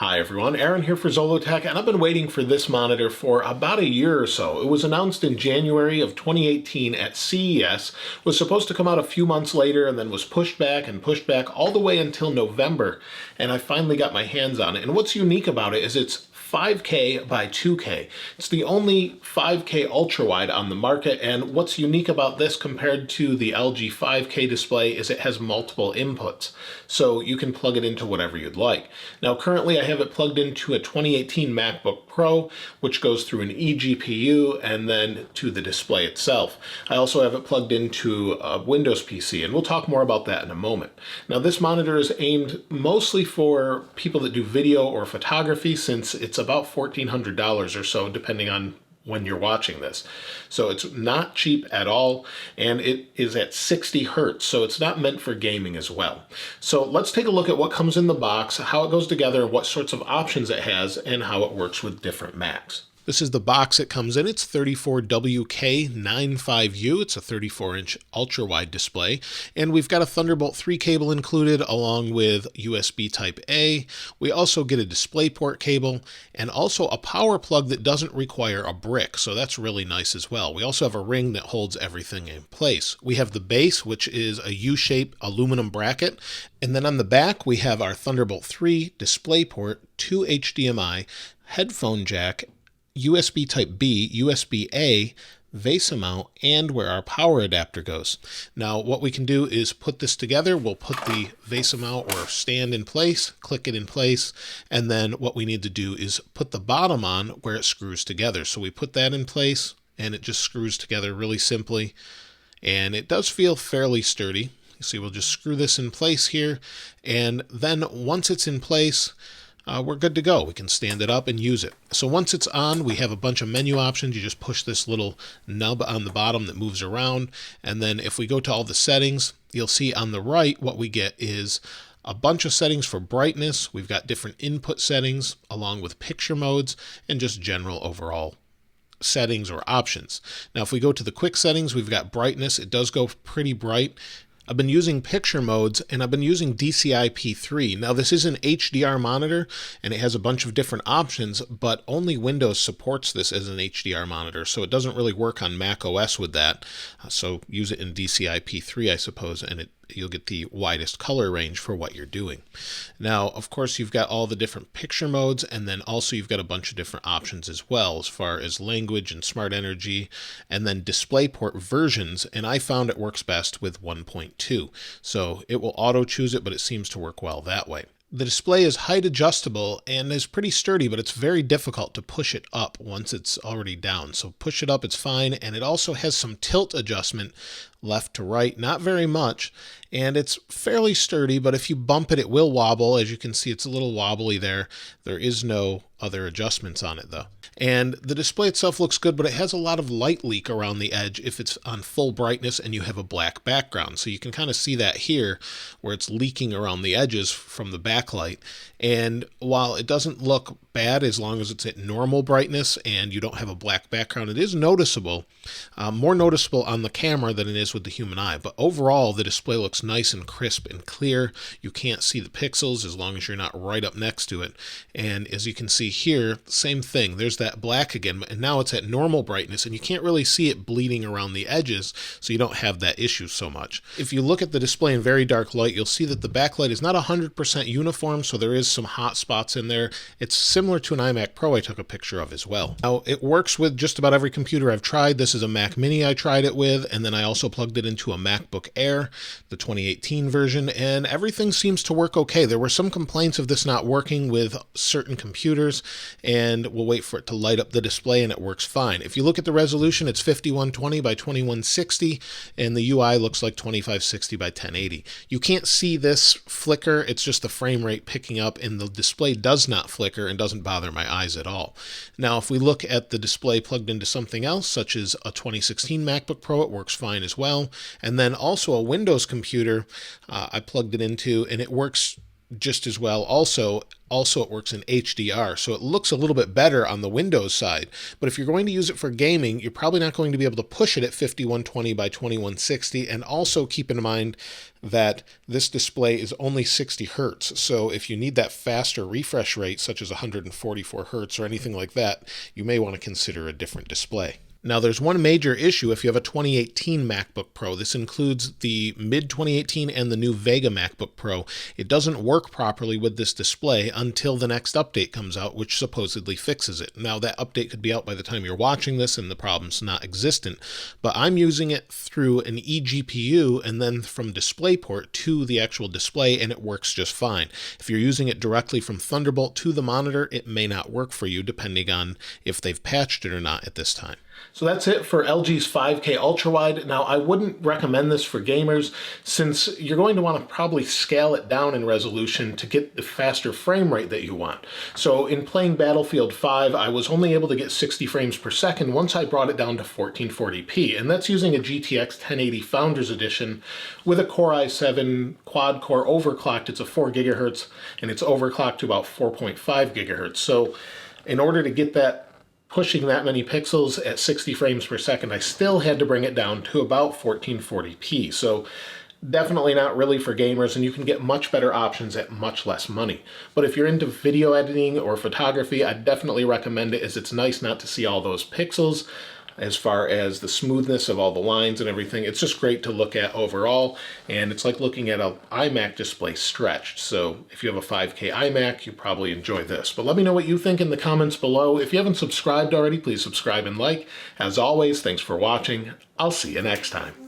Hi everyone, Aaron here for Zollotech, and I've been waiting for this monitor for about a year or so. It was announced in January of 2018 at CES, was supposed to come out a few months later, and then was pushed back and pushed back all the way until November, and I finally got my hands on it. And what's unique about it is it's 5K by 2K. It's the only 5K ultrawide on the market, and what's unique about this compared to the LG 5K display is it has multiple inputs, so you can plug it into whatever you'd like. Now currently I have it plugged into a 2018 MacBook Pro, which goes through an eGPU and then to the display itself. I also have it plugged into a Windows PC, and we'll talk more about that in a moment. Now this monitor is aimed mostly for people that do video or photography, since it's about $1,400 or so, depending on when you're watching this. So it's not cheap at all, and it is at 60 Hertz, so it's not meant for gaming as well. So let's take a look at what comes in the box, how it goes together, what sorts of options it has, and how it works with different Macs. This is the box it comes in. It's 34WK95U. It's a 34-inch ultra-wide display. And we've got a Thunderbolt 3 cable included, along with USB Type-A. We also get a DisplayPort cable and also a power plug that doesn't require a brick, so that's really nice as well. We also have a ring that holds everything in place. We have the base, which is a U-shaped aluminum bracket. And then on the back, we have our Thunderbolt 3 DisplayPort, 2 HDMI, headphone jack, USB Type-B, USB-A, VESA mount, and where our power adapter goes. Now what we can do is put this together. We'll put the VESA mount or stand in place, click it in place, and then what we need to do is put the bottom on where it screws together. So we put that in place and it just screws together really simply, and it does feel fairly sturdy. You see, we'll just screw this in place here, and then once it's in place, we're good to go. We can stand it up and use it. So once it's on, we have a bunch of menu options. You just push this little nub on the bottom that moves around. And then if we go to all the settings, you'll see on the right what we get is a bunch of settings for brightness. We've got different input settings along with picture modes and just general overall settings or options. Now if we go to the quick settings, we've got brightness. It does go pretty bright. I've been using picture modes, and I've been using DCI-P3. Now this is an HDR monitor, and it has a bunch of different options, but only Windows supports this as an HDR monitor, so it doesn't really work on Mac OS with that. So use it in DCI-P3, I suppose, and you'll get the widest color range for what you're doing. Now, of course, you've got all the different picture modes, and then also you've got a bunch of different options as well, as far as language and smart energy, and then DisplayPort versions, and I found it works best with 1.2. So it will auto choose it, but it seems to work well that way. The display is height adjustable and is pretty sturdy, but it's very difficult to push it up once it's already down. So push it up, it's fine. And it also has some tilt adjustment left to right, not very much. And it's fairly sturdy, but if you bump it, it will wobble. As you can see, it's a little wobbly there. There is no other adjustments on it though. And the display itself looks good, but it has a lot of light leak around the edge if it's on full brightness and you have a black background. So you can kind of see that here where it's leaking around the edges from the backlight. And while it doesn't look bad as long as it's at normal brightness and you don't have a black background, it is noticeable, more noticeable on the camera than it is with the human eye. But overall, the display looks nice and crisp and clear. You can't see the pixels as long as you're not right up next to it. And as you can see here, same thing. There's that black again, and now it's at normal brightness, and you can't really see it bleeding around the edges, so you don't have that issue so much. If you look at the display in very dark light, you'll see that the backlight is not 100% uniform, so there is some hot spots in there. It's similar to an iMac Pro I took a picture of as well. Now, it works with just about every computer I've tried. This is a Mac Mini I tried it with, and then I also plugged it into a MacBook Air, the 2018 version, and everything seems to work okay. There were some complaints of this not working with certain computers, and we'll wait for it to light up the display and it works fine. If you look at the resolution, it's 5120 by 2160, and the UI looks like 2560 by 1080. You can't see this flicker. It's just the frame rate picking up, and the display does not flicker and doesn't bother my eyes at all. Now, if we look at the display plugged into something else, such as a 2016 MacBook Pro, it works fine as well. And then also a Windows computer I plugged it into, and it works just as well. Also it works in HDR, so it looks a little bit better on the Windows side. But if you're going to use it for gaming, you're probably not going to be able to push it at 5120 by 2160. And also keep in mind that this display is only 60 hertz. So if you need that faster refresh rate, such as 144 hertz or anything like that, you may want to consider a different display. Now, there's one major issue if you have a 2018 MacBook Pro. This includes the mid-2018 and the new Vega MacBook Pro. It doesn't work properly with this display until the next update comes out, which supposedly fixes it. Now, that update could be out by the time you're watching this and the problem's not existent, but I'm using it through an eGPU and then from DisplayPort to the actual display, and it works just fine. If you're using it directly from Thunderbolt to the monitor, it may not work for you, depending on if they've patched it or not at this time. So that's it for LG's 5K Ultrawide. Now, I wouldn't recommend this for gamers since you're going to want to probably scale it down in resolution to get the faster frame rate that you want. So in playing Battlefield 5, I was only able to get 60 frames per second once I brought it down to 1440p, and that's using a GTX 1080 Founders Edition with a Core i7 quad-core overclocked. It's a 4 gigahertz, and it's overclocked to about 4.5 gigahertz. So in order to get that pushing that many pixels at 60 frames per second, I still had to bring it down to about 1440p. So definitely not really for gamers, and you can get much better options at much less money. But if you're into video editing or photography, I definitely recommend it, as it's nice not to see all those pixels as far as the smoothness of all the lines and everything. It's just great to look at overall, and it's like looking at an iMac display stretched. So if you have a 5K iMac, you probably enjoy this. But let me know what you think in the comments below. If you haven't subscribed already, please subscribe and like. As always, thanks for watching. I'll see you next time.